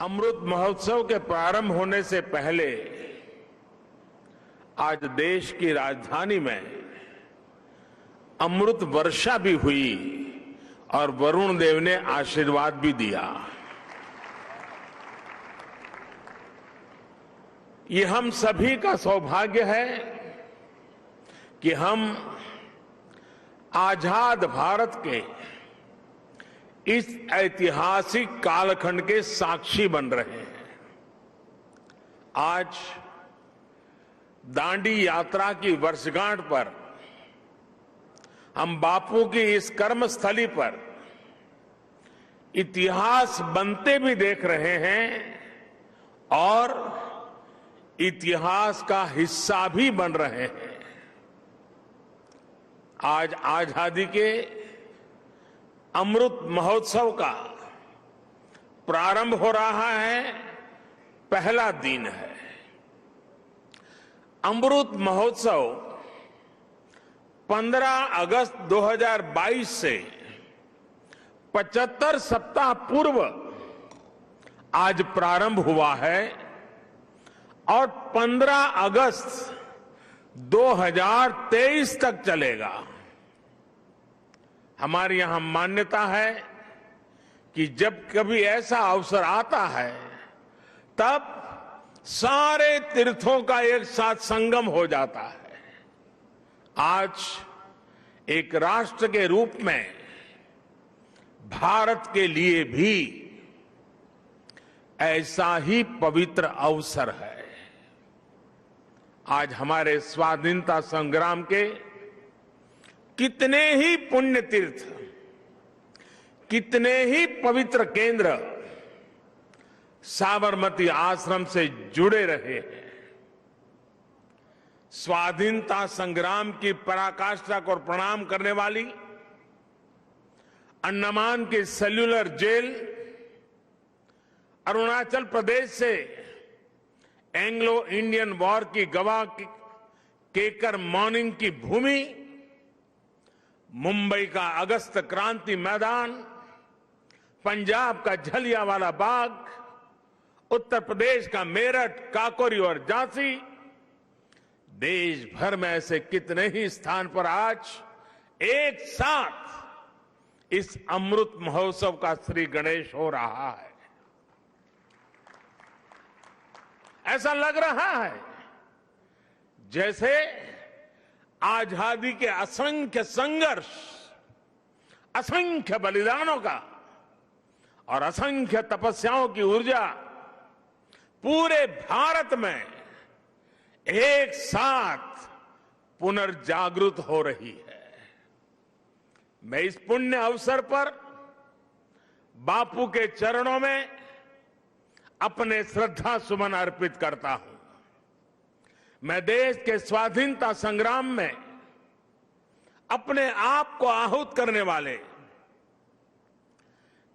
अमृत महोत्सव के प्रारंभ होने से पहले आज देश की राजधानी में अमृत वर्षा भी हुई और वरुण देव ने आशीर्वाद भी दिया। ये हम सभी का सौभाग्य है कि हम आजाद भारत के इस ऐतिहासिक कालखंड के साक्षी बन रहे हैं। आज दांडी यात्रा की वर्षगांठ पर हम बापू की इस कर्मस्थली पर इतिहास बनते भी देख रहे हैं और इतिहास का हिस्सा भी बन रहे हैं। आज आजादी के अमृत महोत्सव का प्रारंभ हो रहा है, पहला दिन है। अमृत महोत्सव 15 अगस्त 2022 से 75 सप्ताह पूर्व आज प्रारंभ हुआ है और 15 अगस्त 2023 तक चलेगा। हमारी यहां मान्यता है कि जब कभी ऐसा अवसर आता है तब सारे तीर्थों का एक साथ संगम हो जाता है। आज एक राष्ट्र के रूप में भारत के लिए भी ऐसा ही पवित्र अवसर है। आज हमारे स्वाधीनता संग्राम के कितने ही पुण्य तीर्थ, कितने ही पवित्र केंद्र साबरमती आश्रम से जुड़े रहे हैं। स्वाधीनता संग्राम की पराकाष्ठा को प्रणाम करने वाली अंडमान की सेल्यूलर जेल, अरुणाचल प्रदेश से एंग्लो इंडियन वॉर की गवाह केकर मॉर्निंग की भूमि, मुंबई का अगस्त क्रांति मैदान, पंजाब का जलियांवाला बाग, उत्तर प्रदेश का मेरठ, काकोरी और झांसी, देश भर में ऐसे कितने ही स्थान पर आज एक साथ इस अमृत महोत्सव का श्री गणेश हो रहा है। ऐसा लग रहा है जैसे आजादी के असंख्य संघर्ष, असंख्य बलिदानों का और असंख्य तपस्याओं की ऊर्जा पूरे भारत में एक साथ पुनर्जागृत हो रही है। मैं इस पुण्य अवसर पर बापू के चरणों में अपने श्रद्धा सुमन अर्पित करता हूं। मैं देश के स्वाधीनता संग्राम में अपने आप को आहूत करने वाले,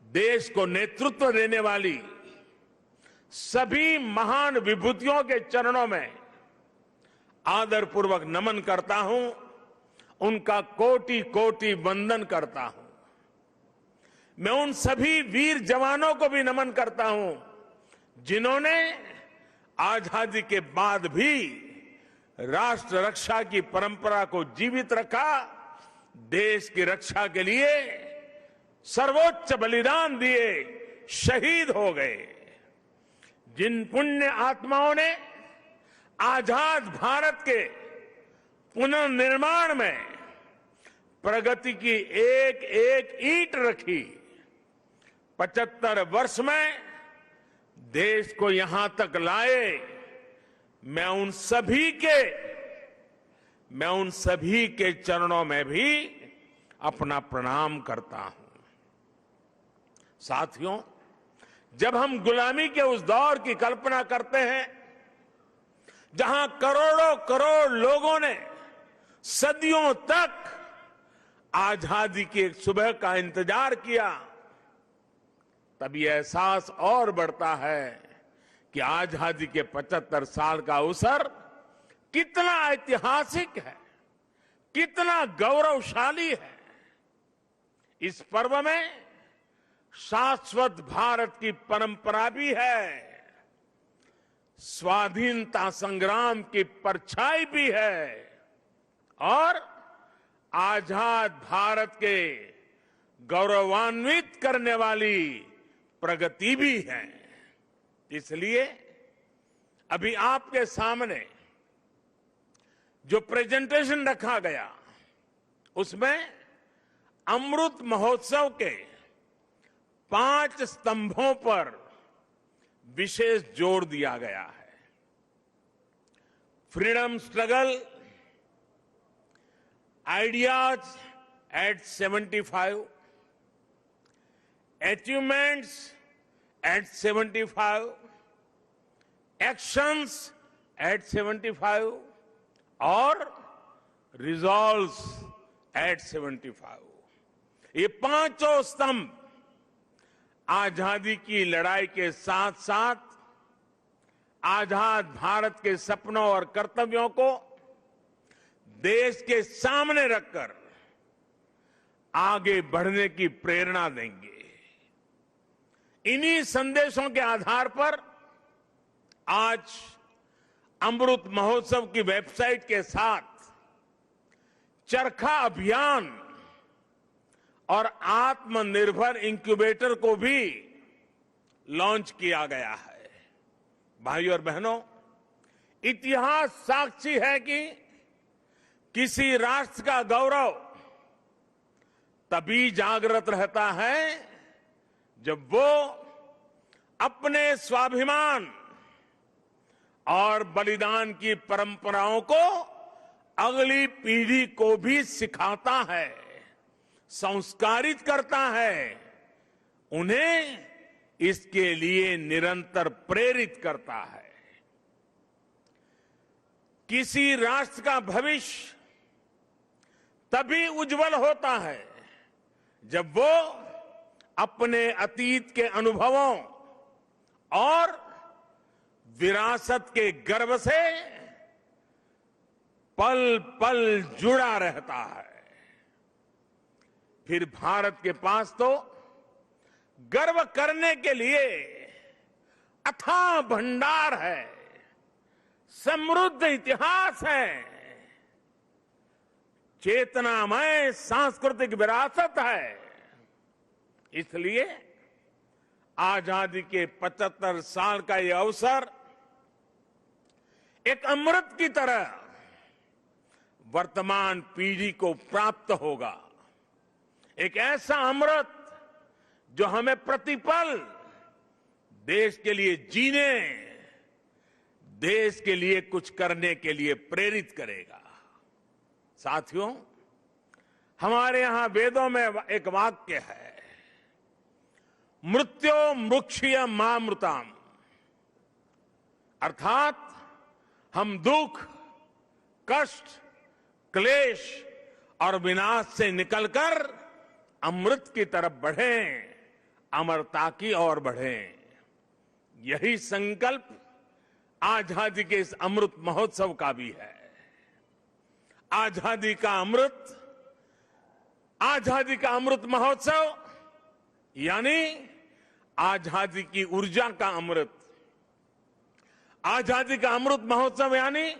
देश को नेतृत्व देने वाली सभी महान विभूतियों के चरणों में आदरपूर्वक नमन करता हूं, उनका कोटि कोटि वंदन करता हूं। मैं उन सभी वीर जवानों को भी नमन करता हूं जिन्होंने आजादी के बाद भी राष्ट्र रक्षा की परंपरा को जीवित रखा, देश की रक्षा के लिए सर्वोच्च बलिदान दिए, शहीद हो गए। जिन पुण्य आत्माओं ने आजाद भारत के पुनर्निर्माण में प्रगति की एक एक ईंट रखी, 75 वर्ष में देश को यहां तक लाए, मैं उन सभी के चरणों में भी अपना प्रणाम करता हूं। साथियों, जब हम गुलामी के उस दौर की कल्पना करते हैं जहां करोड़ों करोड़ लोगों ने सदियों तक आजादी की एक सुबह का इंतजार किया, तब यह एहसास और बढ़ता है कि आजादी के 75 साल का अवसर कितना ऐतिहासिक है, कितना गौरवशाली है। इस पर्व में शाश्वत भारत की परंपरा भी है, स्वाधीनता संग्राम की परछाई भी है और आजाद भारत के गौरवान्वित करने वाली प्रगति भी है। इसलिए अभी आपके सामने जो प्रेजेंटेशन रखा गया उसमें अमृत महोत्सव के 5 स्तंभों पर विशेष जोर दिया गया है। Freedom struggle, ideas at 75, achievements at 75, actions at 75 और रिजॉल्व्स एट 75। ये पांचों स्तंभ आजादी की लड़ाई के साथ साथ आजाद भारत के सपनों और कर्तव्यों को देश के सामने रखकर आगे बढ़ने की प्रेरणा देंगे। इन्हीं संदेशों के आधार पर आज अमृत महोत्सव की वेबसाइट के साथ चरखा अभियान और आत्मनिर्भर इंक्यूबेटर को भी लॉन्च किया गया है। भाइयों और बहनों, इतिहास साक्षी है कि किसी राष्ट्र का गौरव तभी जागृत रहता है जब वो अपने स्वाभिमान और बलिदान की परंपराओं को अगली पीढ़ी को भी सिखाता है, संस्कारित करता है, उन्हें इसके लिए निरंतर प्रेरित करता है। किसी राष्ट्र का भविष्य तभी उज्जवल होता है जब वो अपने अतीत के अनुभवों और विरासत के गर्व से पल पल जुड़ा रहता है। फिर भारत के पास तो गर्व करने के लिए अथाह भंडार है, समृद्ध इतिहास है, चेतनामय सांस्कृतिक विरासत है। इसलिए आजादी के 75 साल का ये अवसर एक अमृत की तरह वर्तमान पीढ़ी को प्राप्त होगा। एक ऐसा अमृत जो हमें प्रतिपल देश के लिए जीने, देश के लिए कुछ करने के लिए प्रेरित करेगा। साथियों, हमारे यहां वेदों में एक वाक्य है, मृत्यो मृक्षीय मामृताम, अर्थात हम दुख, कष्ट, क्लेश और विनाश से निकलकर अमृत की तरफ बढ़ें, अमरता की ओर बढ़ें। यही संकल्प आजादी के इस अमृत महोत्सव का भी है। आजादी का अमृत महोत्सव यानी आजादी की ऊर्जा का अमृत। आजादी का अमृत महोत्सव यानी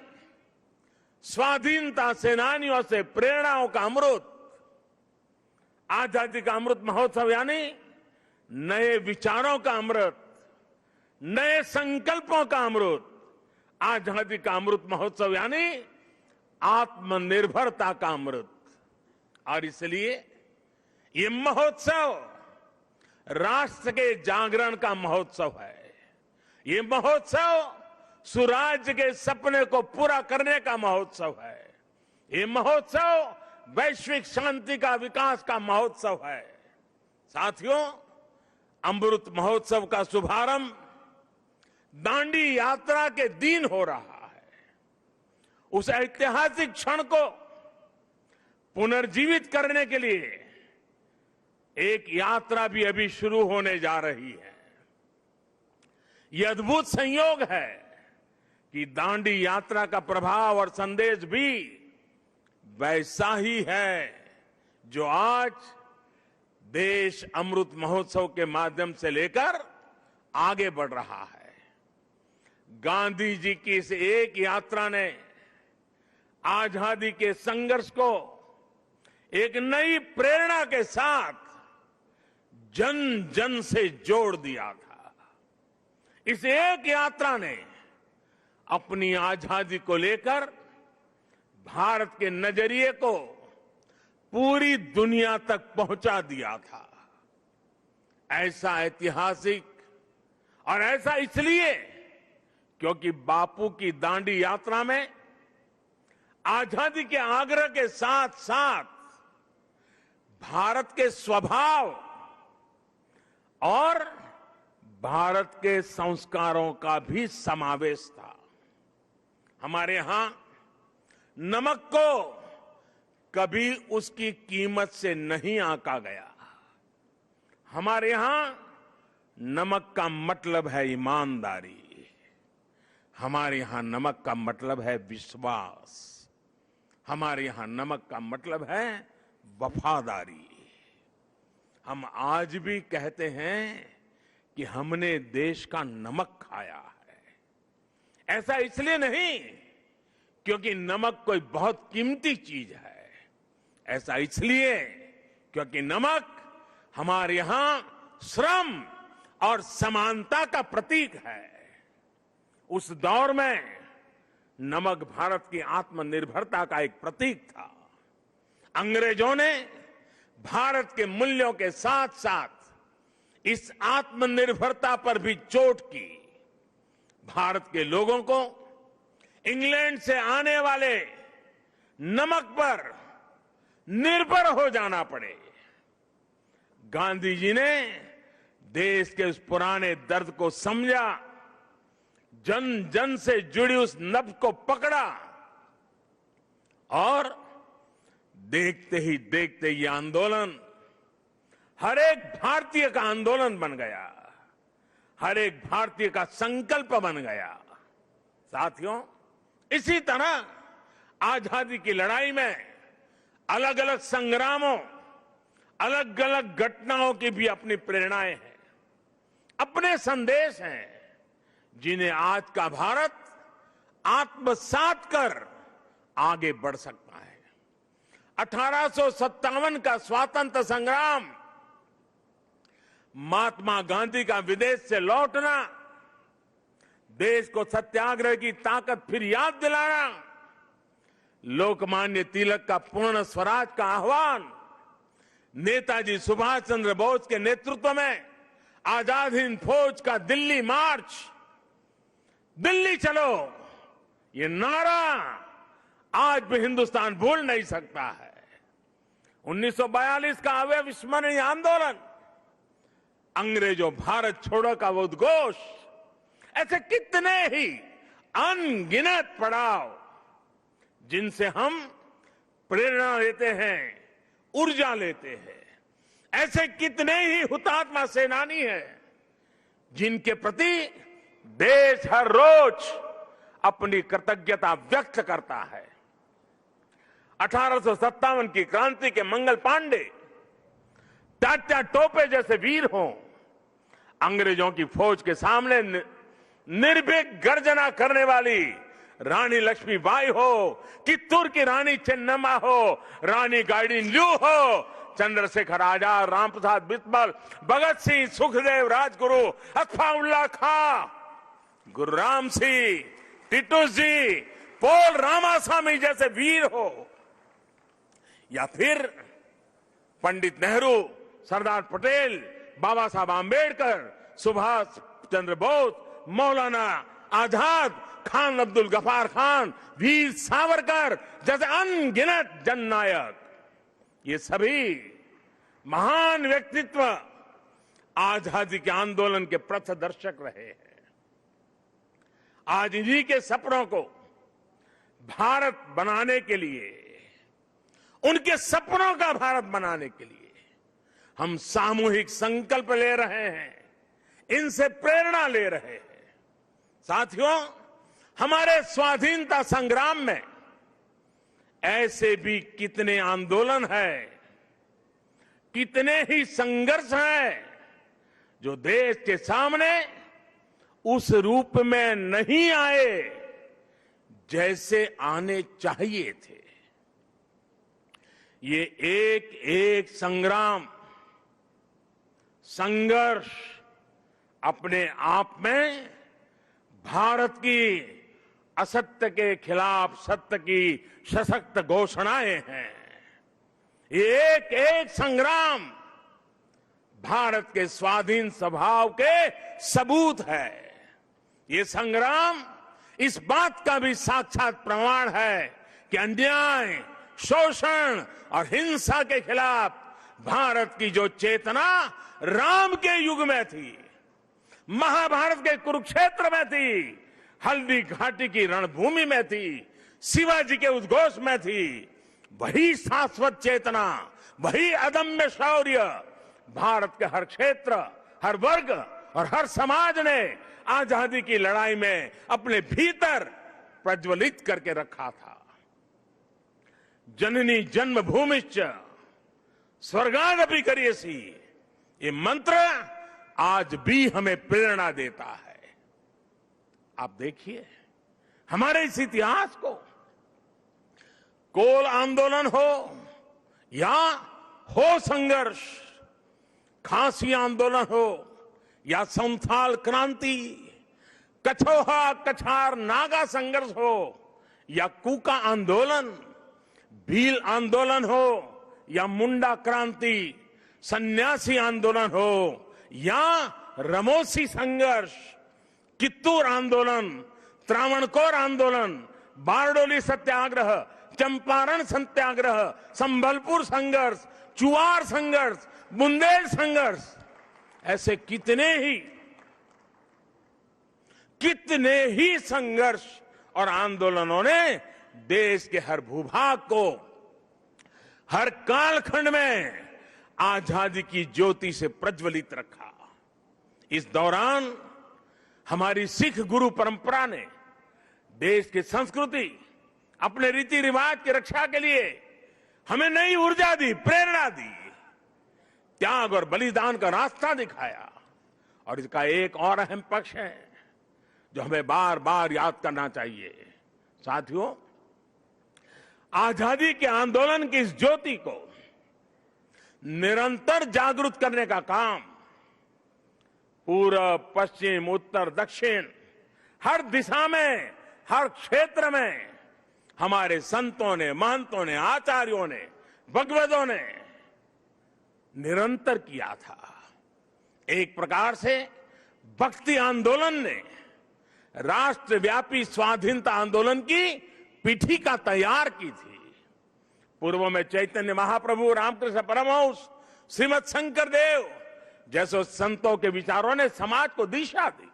स्वाधीनता सेनानियों से प्रेरणाओं का अमृत। आजादी का अमृत महोत्सव यानी नए विचारों का अमृत, नए संकल्पों का अमृत। आजादी का अमृत महोत्सव यानी आत्मनिर्भरता का अमृत। और इसलिए ये महोत्सव राष्ट्र के जागरण का महोत्सव है। ये महोत्सव सुराज्य के सपने को पूरा करने का महोत्सव है। ये महोत्सव वैश्विक शांति का, विकास का महोत्सव है। साथियों, अमृत महोत्सव का शुभारंभ दांडी यात्रा के दिन हो रहा है। उस ऐतिहासिक क्षण को पुनर्जीवित करने के लिए एक यात्रा भी अभी शुरू होने जा रही है। यह अद्भुत संयोग है कि दांडी यात्रा का प्रभाव और संदेश भी वैसा ही है जो आज देश अमृत महोत्सव के माध्यम से लेकर आगे बढ़ रहा है। गांधी जी की इस एक यात्रा ने आजादी के संघर्ष को एक नई प्रेरणा के साथ जन जन से जोड़ दिया था। इस एक यात्रा ने अपनी आजादी को लेकर भारत के नजरिए को पूरी दुनिया तक पहुंचा दिया था। ऐसा ऐतिहासिक और ऐसा इसलिए क्योंकि बापू की दांडी यात्रा में आजादी के आग्रह के साथ साथ भारत के स्वभाव और भारत के संस्कारों का भी समावेश था। हमारे यहां नमक को कभी उसकी कीमत से नहीं आंका गया। हमारे यहां नमक का मतलब है ईमानदारी। हमारे यहां नमक का मतलब है विश्वास। हमारे यहां नमक का मतलब है वफादारी। हम आज भी कहते हैं कि हमने देश का नमक खाया है। ऐसा इसलिए नहीं क्योंकि नमक कोई बहुत कीमती चीज है। ऐसा इसलिए क्योंकि नमक हमारे यहां श्रम और समानता का प्रतीक है। उस दौर में नमक भारत की आत्मनिर्भरता का एक प्रतीक था। अंग्रेजों ने भारत के मूल्यों के साथ साथ इस आत्मनिर्भरता पर भी चोट की। भारत के लोगों को इंग्लैंड से आने वाले नमक पर निर्भर हो जाना पड़े। गांधी जी ने देश के उस पुराने दर्द को समझा, जन जन से जुड़ी उस नब्ज को पकड़ा और देखते ही देखते ये आंदोलन हर एक भारतीय का आंदोलन बन गया, हर एक भारतीय का संकल्प बन गया। साथियों, इसी तरह आजादी की लड़ाई में अलग अलग संग्रामों, अलग अलग घटनाओं की भी अपनी प्रेरणाएं हैं, अपने संदेश हैं, जिन्हें आज का भारत आत्मसात कर आगे बढ़ सकता है। 1857 का स्वातंत्र संग्राम, महात्मा गांधी का विदेश से लौटना, देश को सत्याग्रह की ताकत फिर याद दिलाना, लोकमान्य तिलक का पूर्ण स्वराज का आह्वान, नेताजी सुभाष चंद्र बोस के नेतृत्व में आजाद हिंद फौज का दिल्ली मार्च, दिल्ली चलो, ये नारा आज भी हिंदुस्तान भूल नहीं सकता है। 1942 का अविस्मरणीय आंदोलन, अंग्रेजों भारत छोड़ो का वो उद्घोष, ऐसे कितने ही अनगिनत पड़ाव जिनसे हम प्रेरणा लेते हैं, ऊर्जा लेते हैं। ऐसे कितने ही हुतात्मा सेनानी हैं जिनके प्रति देश हर रोज अपनी कृतज्ञता व्यक्त करता है। 1857 की क्रांति के मंगल पांडे, तात्या टोपे जैसे वीर हों, अंग्रेजों की फौज के सामने निर्भीक गर्जना करने वाली रानी लक्ष्मीबाई हो, कित्तूर की रानी चेन्नम्मा हो, रानी गाइडिनल्यू हो, चंद्रशेखर आजाद, रामप्रसाद बिस्मिल, भगत सिंह, सुखदेव, राजगुरु, अत्फाउल्लाह खां, गुरु राम सिंह, टिटू जी, पोल रामास्वामी जैसे वीर हो, या फिर पंडित नेहरू, सरदार पटेल, बाबा साहब आंबेडकर, सुभाष चंद्र बोस, मौलाना आजाद, खान अब्दुल गफार खान, वीर सावरकर जैसे अनगिनत जननायक, ये सभी महान व्यक्तित्व आजादी के आंदोलन के पथदर्शक रहे हैं। आज इन्हीं के सपनों को भारत बनाने के लिए, उनके सपनों का भारत बनाने के लिए हम सामूहिक संकल्प ले रहे हैं, इनसे प्रेरणा ले रहे हैं। साथियों, हमारे स्वाधीनता संग्राम में ऐसे भी कितने आंदोलन हैं, कितने ही संघर्ष हैं जो देश के सामने उस रूप में नहीं आए जैसे आने चाहिए थे। ये एक एक संग्राम, संघर्ष अपने आप में भारत की असत्य के खिलाफ सत्य की सशक्त घोषणाएं हैं। ये एक एक संग्राम भारत के स्वाधीन स्वभाव के सबूत है। ये संग्राम इस बात का भी साक्षात प्रमाण है कि अन्याय, शोषण और हिंसा के खिलाफ भारत की जो चेतना राम के युग में थी, महाभारत के कुरुक्षेत्र में थी, हल्दी घाटी की रणभूमि में थी, शिवाजी के उद्घोष में थी, वही शाश्वत चेतना, वही अदम्य शौर्य भारत के हर क्षेत्र, हर वर्ग और हर समाज ने आजादी की लड़ाई में अपने भीतर प्रज्वलित करके रखा था। जननी जन्मभूमिश्च स्वर्गादपि करियसी, ये मंत्र आज भी हमें प्रेरणा देता है। आप देखिए हमारे इस इतिहास को, कोल आंदोलन हो या हो संघर्ष, खासी आंदोलन हो या संथाल क्रांति, कछोहा कछार नागा संघर्ष हो या कूका आंदोलन, भील आंदोलन हो या मुंडा क्रांति, सन्यासी आंदोलन हो या रमोसी संघर्ष, कित्तूर आंदोलन, त्रावणकोर आंदोलन, बारडोली सत्याग्रह, चंपारण सत्याग्रह, संबलपुर संघर्ष, चुआर संघर्ष, बुंदेल संघर्ष, ऐसे कितने ही संघर्ष और आंदोलनों ने देश के हर भूभाग को, हर कालखंड में आजादी की ज्योति से प्रज्वलित रखा। इस दौरान हमारी सिख गुरु परंपरा ने देश की संस्कृति, अपने रीति रिवाज की रक्षा के लिए हमें नई ऊर्जा दी, प्रेरणा दी, त्याग और बलिदान का रास्ता दिखाया। और इसका एक और अहम पक्ष है जो हमें बार बार याद करना चाहिए। साथियों, आजादी के आंदोलन की इस ज्योति को निरंतर जागृत करने का काम पूर्व, पश्चिम, उत्तर, दक्षिण, हर दिशा में, हर क्षेत्र में हमारे संतों ने, महंतों ने, आचार्यों ने, भगवतों ने निरंतर किया था। एक प्रकार से भक्ति आंदोलन ने राष्ट्रव्यापी स्वाधीनता आंदोलन की पीठिका तैयार की थी। पूर्व में चैतन्य महाप्रभु, रामकृष्ण परमहंस, श्रीमद शंकर देव जैसे संतों के विचारों ने समाज को दिशा दी,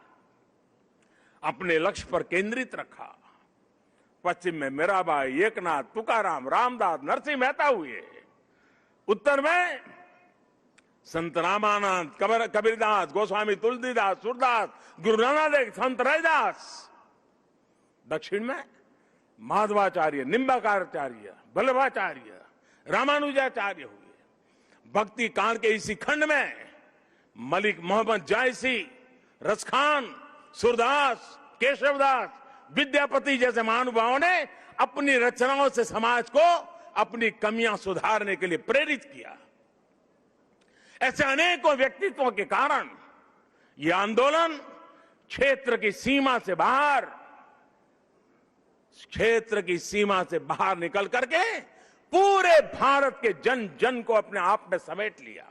अपने लक्ष्य पर केंद्रित रखा। पश्चिम में मीराबाई, एकनाथ, तुकाराम, रामदास, नरसिंह मेहता हुए। उत्तर में संत रामानंद, कबीरदास, गोस्वामी तुलसीदास, सूरदास, गुरु नानक देव, संत रैदास। दक्षिण में माधवाचार्य, निम्बाकारचार्य, वल्लभाचार्य, रामानुजाचार्य हुए। भक्ति काल के इसी खंड में मलिक मोहम्मद जायसी, रसखान, सूरदास, केशवदास, विद्यापति जैसे महानुभावों ने अपनी रचनाओं से समाज को अपनी कमियां सुधारने के लिए प्रेरित किया। ऐसे अनेकों व्यक्तित्वों के कारण यह आंदोलन क्षेत्र की सीमा से बाहर निकल करके पूरे भारत के जन जन को अपने आप में समेट लिया।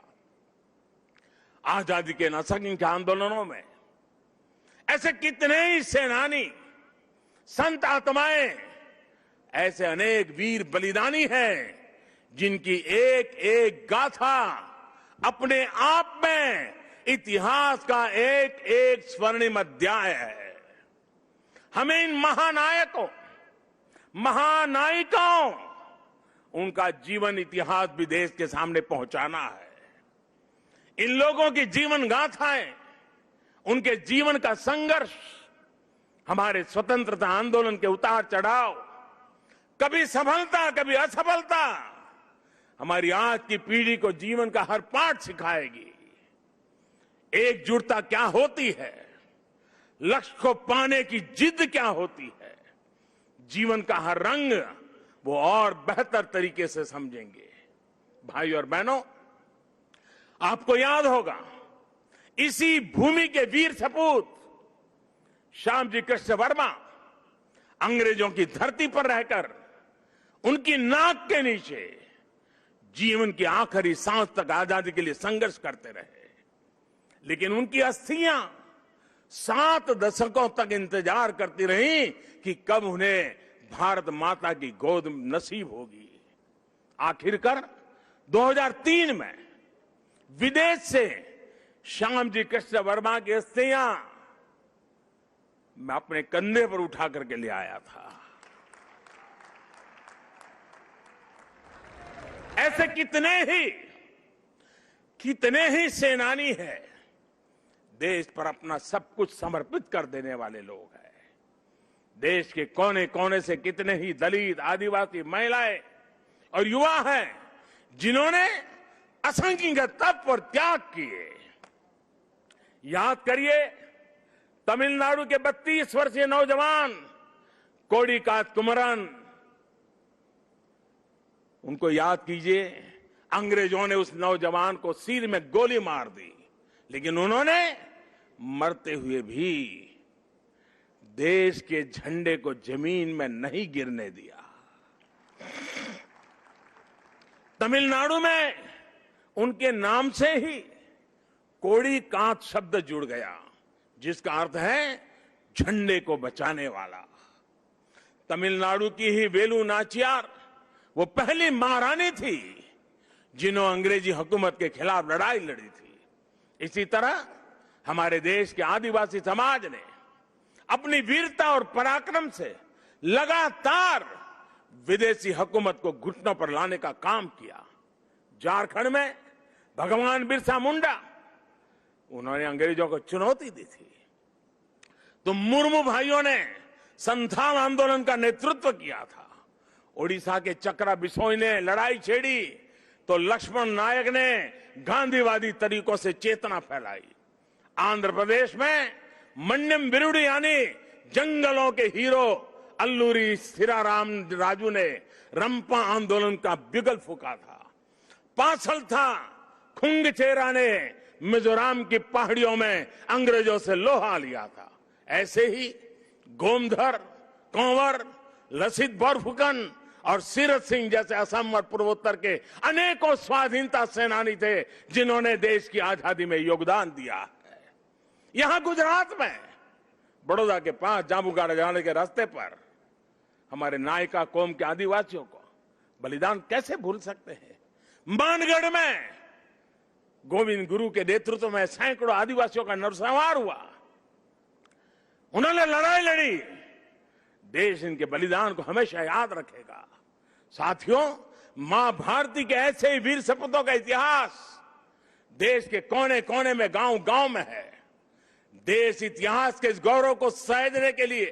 आजादी के असंख्य आंदोलनों में ऐसे कितने ही सेनानी, संत आत्माएं, ऐसे अनेक वीर बलिदानी हैं जिनकी एक एक गाथा अपने आप में इतिहास का एक एक स्वर्णिम अध्याय है। हमें इन महानायकों, महानायिकाओं, उनका जीवन इतिहास भी देश के सामने पहुंचाना है। इन लोगों की जीवन गाथाएं, उनके जीवन का संघर्ष, हमारे स्वतंत्रता आंदोलन के उतार चढ़ाव, कभी सफलता, कभी असफलता, हमारी आज की पीढ़ी को जीवन का हर पाठ सिखाएगी। एकजुटता क्या होती है, लक्ष्य को पाने की जिद क्या होती है, जीवन का हर रंग वो और बेहतर तरीके से समझेंगे। भाई और बहनों, आपको याद होगा इसी भूमि के वीर सपूत श्यामजी कृष्ण वर्मा अंग्रेजों की धरती पर रहकर उनकी नाक के नीचे जीवन की आखिरी सांस तक आजादी के लिए संघर्ष करते रहे, लेकिन उनकी अस्थियां 7 दशकों तक इंतजार करती रही कि कब उन्हें भारत माता की गोद नसीब होगी। आखिरकार 2003 में विदेश से श्यामजी कृष्ण वर्मा की अस्थियां मैं अपने कंधे पर उठा करके ले आया था। ऐसे कितने ही सेनानी हैं, देश पर अपना सब कुछ समर्पित कर देने वाले लोग हैं। देश के कोने कोने से कितने ही दलित, आदिवासी, महिलाएं और युवा हैं जिन्होंने असंख्य तप और त्याग किए। याद करिए तमिलनाडु के 32 वर्षीय नौजवान कोडिकात कुमरन, उनको याद कीजिए। अंग्रेजों ने उस नौजवान को सिर में गोली मार दी, लेकिन उन्होंने मरते हुए भी देश के झंडे को जमीन में नहीं गिरने दिया। तमिलनाडु में उनके नाम से ही कोडिकात शब्द जुड़ गया, जिसका अर्थ है झंडे को बचाने वाला। तमिलनाडु की ही वेलु नाचियार वो पहली महारानी थी जिन्होंने अंग्रेजी हुकूमत के खिलाफ लड़ाई लड़ी थी। इसी तरह हमारे देश के आदिवासी समाज ने अपनी वीरता और पराक्रम से लगातार विदेशी हुकूमत को घुटनों पर लाने का काम किया। झारखंड में भगवान बिरसा मुंडा, उन्होंने अंग्रेजों को चुनौती दी थी। तो मुर्मू भाइयों ने संथाल आंदोलन का नेतृत्व किया था। ओडिशा के चक्रा बिसोई ने लड़ाई छेड़ी तो लक्ष्मण नायक ने गांधीवादी तरीकों से चेतना फैलाई। आंध्र प्रदेश में मन्यम बिरुडी यानी जंगलों के हीरो अल्लूरी सीराराम राजू ने रंपा आंदोलन का बिगुल फूंका था। पासल था खुंगचेरा ने मिजोरम की पहाड़ियों में अंग्रेजों से लोहा लिया था। ऐसे ही गोमधर, कंवर, लसित बोरफुकन और सीरत सिंह जैसे असम और पूर्वोत्तर के अनेकों स्वाधीनता सेनानी थे जिन्होंने देश की आजादी में योगदान दिया है। यहां गुजरात में बड़ौदा के पास जांबुगाड़ा जाने के रास्ते पर हमारे नायका कौम के आदिवासियों को बलिदान कैसे भूल सकते हैं। मानगढ़ में गोविंद गुरु के नेतृत्व में सैकड़ों आदिवासियों का नरसंहार हुआ। उन्होंने लड़ाई लड़ी। देश इनके बलिदान को हमेशा याद रखेगा। साथियों, मां भारती के ऐसे ही वीर सपूतों का इतिहास देश के कोने कोने में, गांव गांव में है। देश इतिहास के इस गौरव को सहेजने के लिए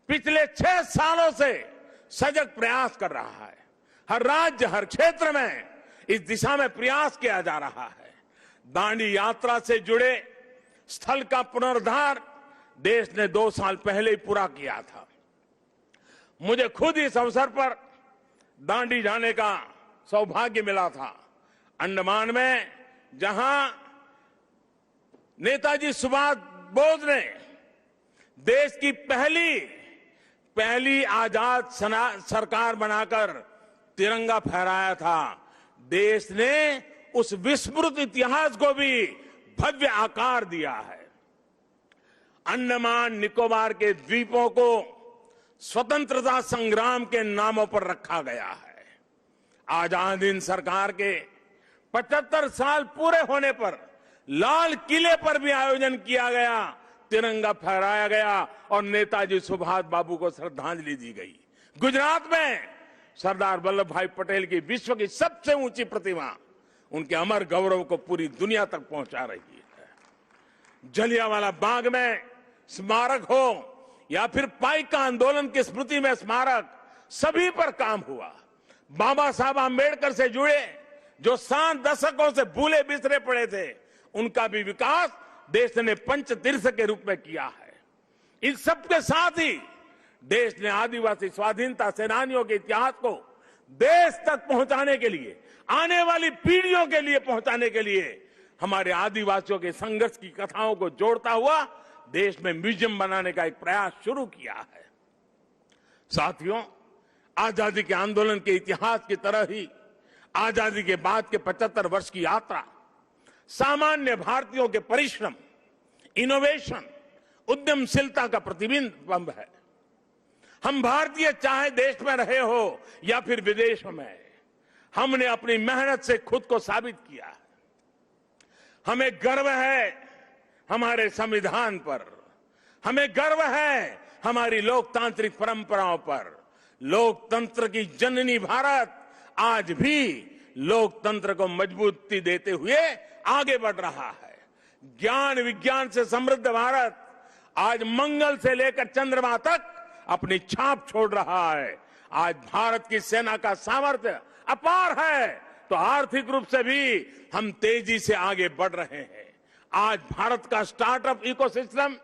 पिछले 6 सालों से सजग प्रयास कर रहा है। हर राज्य, हर क्षेत्र में इस दिशा में प्रयास किया जा रहा है। दांडी यात्रा से जुड़े स्थल का पुनरुद्धार देश ने 2 साल पहले ही पूरा किया था। मुझे खुद इस अवसर पर दांडी जाने का सौभाग्य मिला था। अंडमान में जहां नेताजी सुभाष बोस ने देश की पहली आजाद सरकार बनाकर तिरंगा फहराया था, देश ने उस विस्मृत इतिहास को भी भव्य आकार दिया है। अंडमान निकोबार के द्वीपों को स्वतंत्रता संग्राम के नामों पर रखा गया है। आजाद हिंद सरकार के 75 साल पूरे होने पर लाल किले पर भी आयोजन किया गया, तिरंगा फहराया गया और नेताजी सुभाष बाबू को श्रद्धांजलि दी गई। गुजरात में सरदार वल्लभ भाई पटेल की विश्व की सबसे ऊंची प्रतिमा उनके अमर गौरव को पूरी दुनिया तक पहुंचा रही है। जलियांवाला बाग में स्मारक हो या फिर पाइका आंदोलन की स्मृति में स्मारक, सभी पर काम हुआ। बाबा साहब आंबेडकर से जुड़े जो 7 दशकों से भूले बिसरे पड़े थे, उनका भी विकास देश ने पंचतीर्थ के रूप में किया है। इन सबके साथ ही देश ने आदिवासी स्वाधीनता सेनानियों के इतिहास को देश तक पहुंचाने के लिए, आने वाली पीढ़ियों के लिए पहुंचाने के लिए हमारे आदिवासियों के संघर्ष की कथाओं को जोड़ता हुआ देश में म्यूजियम बनाने का एक प्रयास शुरू किया है। साथियों, आजादी के आंदोलन के इतिहास की तरह ही आजादी के बाद के 75 वर्ष की यात्रा सामान्य भारतीयों के परिश्रम, इनोवेशन, उद्यमशीलता का प्रतिबिंब है। हम भारतीय चाहे देश में रहे हो या फिर विदेशों में, हमने अपनी मेहनत से खुद को साबित किया है। हमें गर्व है हमारे संविधान पर, हमें गर्व है हमारी लोकतांत्रिक परंपराओं पर। लोकतंत्र की जननी भारत आज भी लोकतंत्र को मजबूती देते हुए आगे बढ़ रहा है। ज्ञान विज्ञान से समृद्ध भारत आज मंगल से लेकर चंद्रमा तक अपनी छाप छोड़ रहा है। आज भारत की सेना का सामर्थ्य अपार है, तो आर्थिक रूप से भी हम तेजी से आगे बढ़ रहे हैं। आज भारत का स्टार्टअप इकोसिस्टम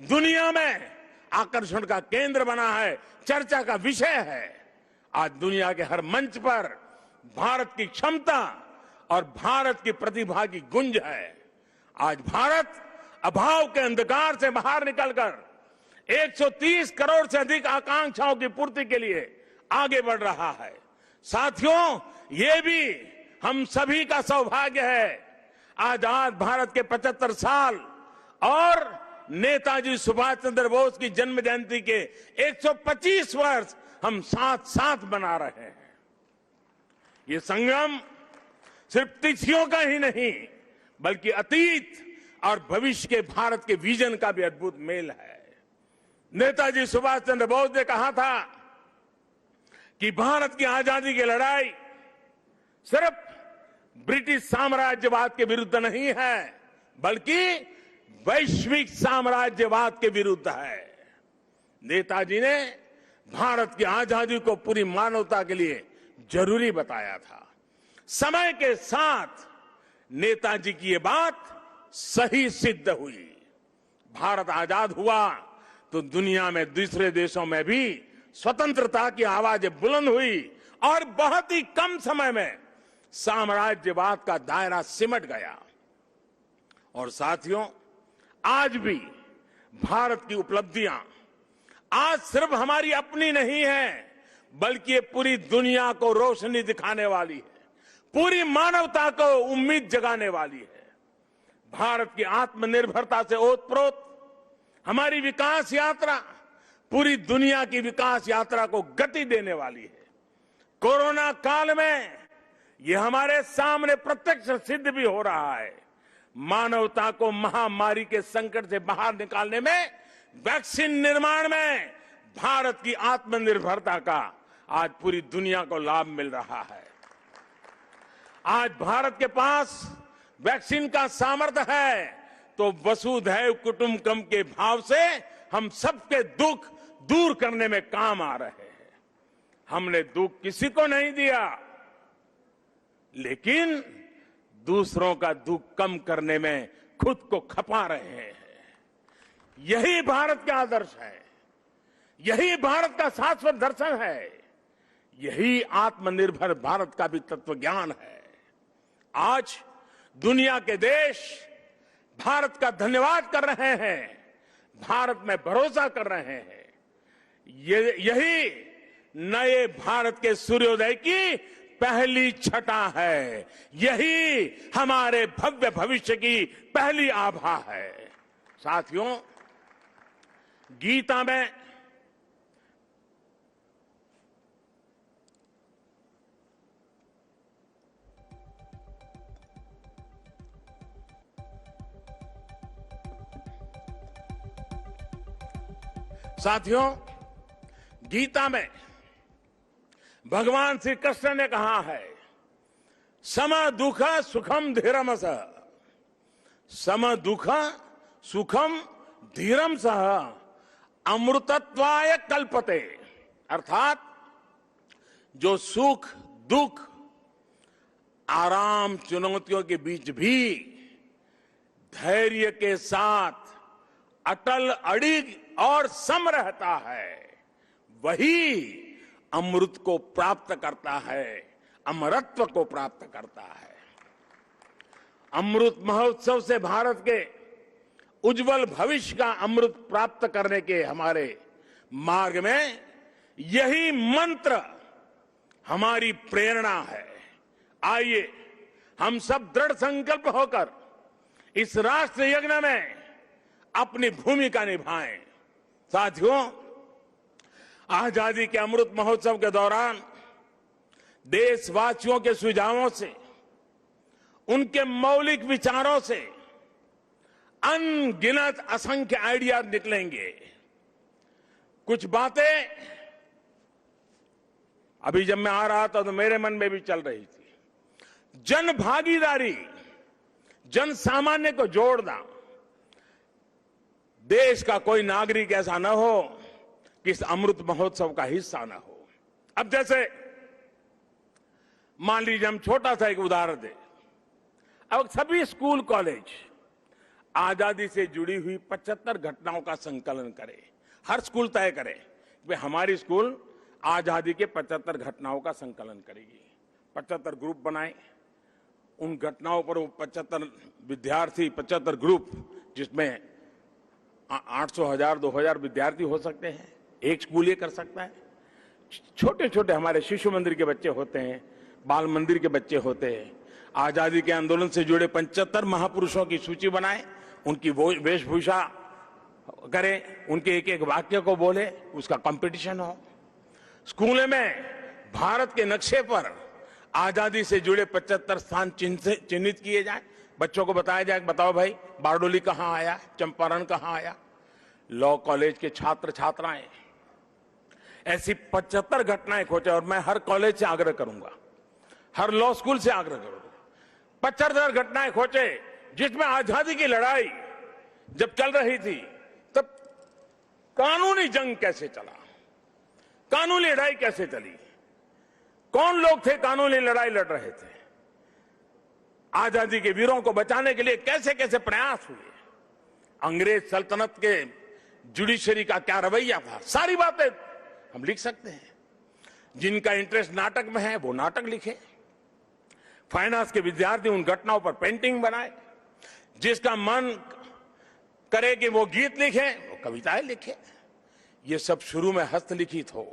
दुनिया में आकर्षण का केंद्र बना है, चर्चा का विषय है। आज दुनिया के हर मंच पर भारत की क्षमता और भारत की प्रतिभा की गूंज है। आज भारत अभाव के अंधकार से बाहर निकलकर 130 करोड़ से अधिक आकांक्षाओं की पूर्ति के लिए आगे बढ़ रहा है। साथियों, ये भी हम सभी का सौभाग्य है। आजाद भारत के 75 साल और नेताजी सुभाष चंद्र बोस की जन्म जयंती के 125 वर्ष हम साथ साथ मना रहे हैं। ये संग्राम सिर्फ तिथियों का ही नहीं, बल्कि अतीत और भविष्य के भारत के विजन का भी अद्भुत मेल है। नेताजी सुभाष चंद्र बोस ने कहा था कि भारत की आजादी की लड़ाई सिर्फ ब्रिटिश साम्राज्यवाद के विरुद्ध नहीं है, बल्कि वैश्विक साम्राज्यवाद के विरुद्ध है। नेताजी ने भारत की आजादी को पूरी मानवता के लिए जरूरी बताया था। समय के साथ नेताजी की ये बात सही सिद्ध हुई। भारत आजाद हुआ तो दुनिया में दूसरे देशों में भी स्वतंत्रता की आवाजें बुलंद हुई और बहुत ही कम समय में साम्राज्यवाद का दायरा सिमट गया। और साथियों, आज भी भारत की उपलब्धियां आज सिर्फ हमारी अपनी नहीं है, बल्कि ये पूरी दुनिया को रोशनी दिखाने वाली है, पूरी मानवता को उम्मीद जगाने वाली है। भारत की आत्मनिर्भरता से ओतप्रोत हमारी विकास यात्रा पूरी दुनिया की विकास यात्रा को गति देने वाली है। कोरोना काल में ये हमारे सामने प्रत्यक्ष सिद्ध भी हो रहा है। मानवता को महामारी के संकट से बाहर निकालने में, वैक्सीन निर्माण में भारत की आत्मनिर्भरता का आज पूरी दुनिया को लाभ मिल रहा है। आज भारत के पास वैक्सीन का सामर्थ्य है, तो वसुधैव कुटुंबकम के भाव से हम सबके दुख दूर करने में काम आ रहे हैं। हमने दुख किसी को नहीं दिया, लेकिन दूसरों का दुख कम करने में खुद को खपा रहे हैं। यही भारत का आदर्श है, यही भारत का शाश्वत दर्शन है, यही आत्मनिर्भर भारत का भी तत्व ज्ञान है। आज दुनिया के देश भारत का धन्यवाद कर रहे हैं, भारत में भरोसा कर रहे हैं। यही नए भारत के सूर्योदय की पहली छटा है, यही हमारे भव्य भविष्य की पहली आभा है। साथियों, गीता में भगवान श्री कृष्ण ने कहा है, सम दुख सुखम धीरम सह, सम दुख सुखम धीरम सह अमृतत्वाय कल्पते। अर्थात जो सुख दुख, आराम, चुनौतियों के बीच भी धैर्य के साथ अटल, अडिग और सम रहता है, वही अमृत को प्राप्त करता है, अमरत्व को प्राप्त करता है। अमृत महोत्सव से भारत के उज्जवल भविष्य का अमृत प्राप्त करने के हमारे मार्ग में यही मंत्र हमारी प्रेरणा है। आइए हम सब दृढ़ संकल्प होकर इस राष्ट्र यज्ञ में अपनी भूमिका निभाएं। साथियों, आजादी के अमृत महोत्सव के दौरान देशवासियों के सुझावों से, उनके मौलिक विचारों से अनगिनत असंख्य आइडिया निकलेंगे। कुछ बातें अभी जब मैं आ रहा था तो मेरे मन में भी चल रही थी। जन भागीदारी, जन सामान्य को जोड़ना। देश का कोई नागरिक ऐसा न हो कि इस अमृत महोत्सव का हिस्सा न हो। अब जैसे मान लीजिए, हम छोटा सा एक उदाहरण दें। अब सभी स्कूल कॉलेज आजादी से जुड़ी हुई 75 घटनाओं का संकलन करें। हर स्कूल तय करे कि हमारी स्कूल आजादी के 75 घटनाओं का संकलन करेगी। 75 ग्रुप बनाए, उन घटनाओं पर वो 75 विद्यार्थी, 75 ग्रुप, जिसमें 800, 1000, 2000 विद्यार्थी हो सकते हैं। एक स्कूल ये कर सकता है। छोटे छोटे हमारे शिशु मंदिर के बच्चे होते हैं, बाल मंदिर के बच्चे होते हैं। आजादी के आंदोलन से जुड़े 75 महापुरुषों की सूची बनाए, उनकी वेशभूषा करें, उनके एक एक वाक्य को बोले, उसका कंपटीशन हो। स्कूल में भारत के नक्शे पर आजादी से जुड़े 75 स्थान चिन्हित किए जाए। बच्चों को बताया जाए, बताओ भाई बारडोली कहां आया, चंपारण कहां आया। लॉ कॉलेज के छात्र छात्राएं ऐसी 75 घटनाएं खोजे, और मैं हर कॉलेज से आग्रह करूंगा, हर लॉ स्कूल से आग्रह करूंगा, 75 घटनाएं खोजे जिसमें आजादी की लड़ाई जब चल रही थी तब कानूनी जंग कैसे चला, कानूनी लड़ाई कैसे चली, कौन लोग थे कानूनी लड़ाई लड़ रहे थे, आजादी के वीरों को बचाने के लिए कैसे कैसे प्रयास हुए, अंग्रेज सल्तनत के जुडिशरी का क्या रवैया था। सारी बातें हम लिख सकते हैं। जिनका इंटरेस्ट नाटक में है वो नाटक लिखे, फाइनेंस के विद्यार्थी उन घटनाओं पर पेंटिंग बनाए, जिसका मन करे कि वो गीत लिखे वो कविताएं लिखे। ये सब शुरू में हस्तलिखित हो,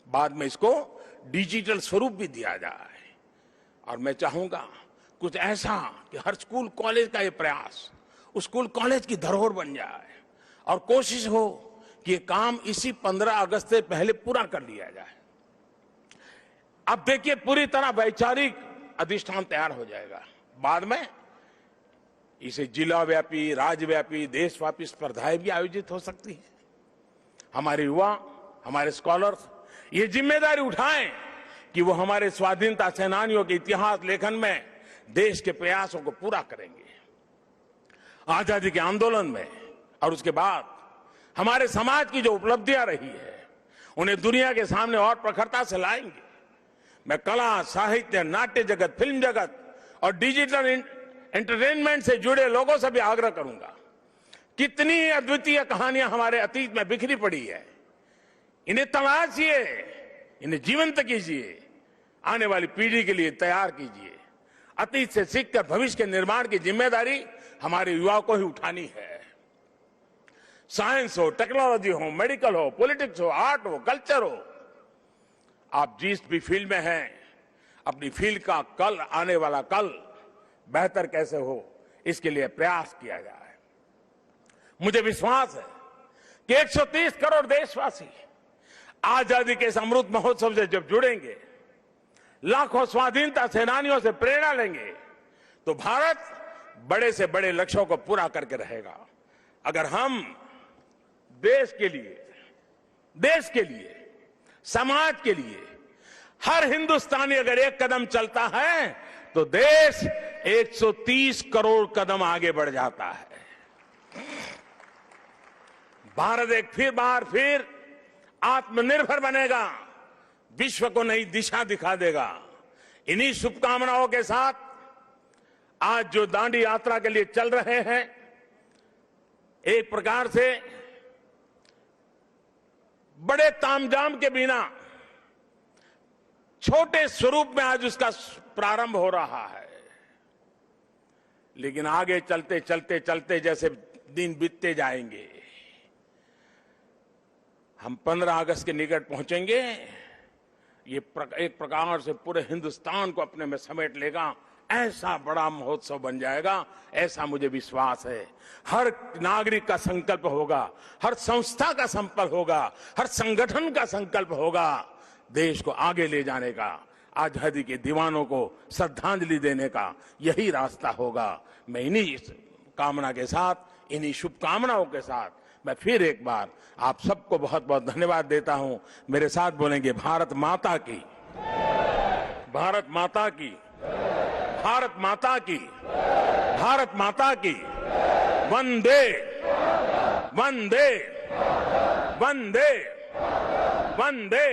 बाद में इसको डिजिटल स्वरूप भी दिया जाए। और मैं चाहूंगा कुछ ऐसा कि हर स्कूल कॉलेज का ये प्रयास उस स्कूल कॉलेज की धरोहर बन जाए, और कोशिश हो कि ये काम इसी 15 अगस्त से पहले पूरा कर लिया जाए। अब देखिए, पूरी तरह वैचारिक अधिष्ठान तैयार हो जाएगा। बाद में इसे जिला व्यापी, राज्यव्यापी, देशव्यापी स्पर्धाएं भी आयोजित हो सकती हैं। हमारे युवा, हमारे स्कॉलर्स ये जिम्मेदारी उठाएं कि वो हमारे स्वाधीनता सेनानियों के इतिहास लेखन में देश के प्रयासों को पूरा करेंगे। आजादी के आंदोलन में और उसके बाद हमारे समाज की जो उपलब्धियां रही है, उन्हें दुनिया के सामने और प्रखरता से लाएंगे। मैं कला, साहित्य, नाट्य जगत, फिल्म जगत और डिजिटल एंटरटेनमेंट से जुड़े लोगों से भी आग्रह करूंगा। कितनी अद्वितीय कहानियां हमारे अतीत में बिखरी पड़ी है, इन्हें तलाशिए, इन्हें जीवंत कीजिए, आने वाली पीढ़ी के लिए तैयार कीजिए। अतीत से सीखकर भविष्य के निर्माण की जिम्मेदारी हमारे युवाओं को ही उठानी है। साइंस हो, टेक्नोलॉजी हो, मेडिकल हो, पॉलिटिक्स हो, आर्ट हो, कल्चर हो, आप जिस भी फील्ड में हैं, अपनी फील्ड का कल, आने वाला कल बेहतर कैसे हो, इसके लिए प्रयास किया जाए। मुझे विश्वास है कि 130 करोड़ देशवासी आजादी के इस अमृत महोत्सव से जब जुड़ेंगे, लाखों स्वाधीनता सेनानियों से प्रेरणा लेंगे, तो भारत बड़े से बड़े लक्ष्यों को पूरा करके रहेगा। अगर हम देश के लिए, समाज के लिए, हर हिंदुस्तानी अगर एक कदम चलता है तो देश 130 करोड़ कदम आगे बढ़ जाता है। भारत एक बार फिर आत्मनिर्भर बनेगा, विश्व को नई दिशा दिखा देगा। इन्हीं शुभकामनाओं के साथ आज जो दांडी यात्रा के लिए चल रहे हैं, एक प्रकार से बड़े तामझाम के बिना छोटे स्वरूप में आज उसका प्रारंभ हो रहा है। लेकिन आगे चलते चलते चलते जैसे दिन बीतते जाएंगे, हम 15 अगस्त के निकट पहुंचेंगे। ये एक प्रकार से पूरे हिंदुस्तान को अपने में समेट लेगा, ऐसा बड़ा महोत्सव बन जाएगा, ऐसा मुझे विश्वास है। हर नागरिक का संकल्प होगा, हर संस्था का संकल्प होगा, हर संगठन का संकल्प होगा देश को आगे ले जाने का, आजादी के दीवानों को श्रद्धांजलि देने का यही रास्ता होगा। मैं इन्हीं कामना के साथ, इन्हीं शुभकामनाओं के साथ मैं फिर एक बार आप सबको बहुत बहुत धन्यवाद देता हूं। मेरे साथ बोलेंगे भारत माता की, भारत माता की, भारत माता की, भारत माता की। वंदे वंदे वंदे वंदे।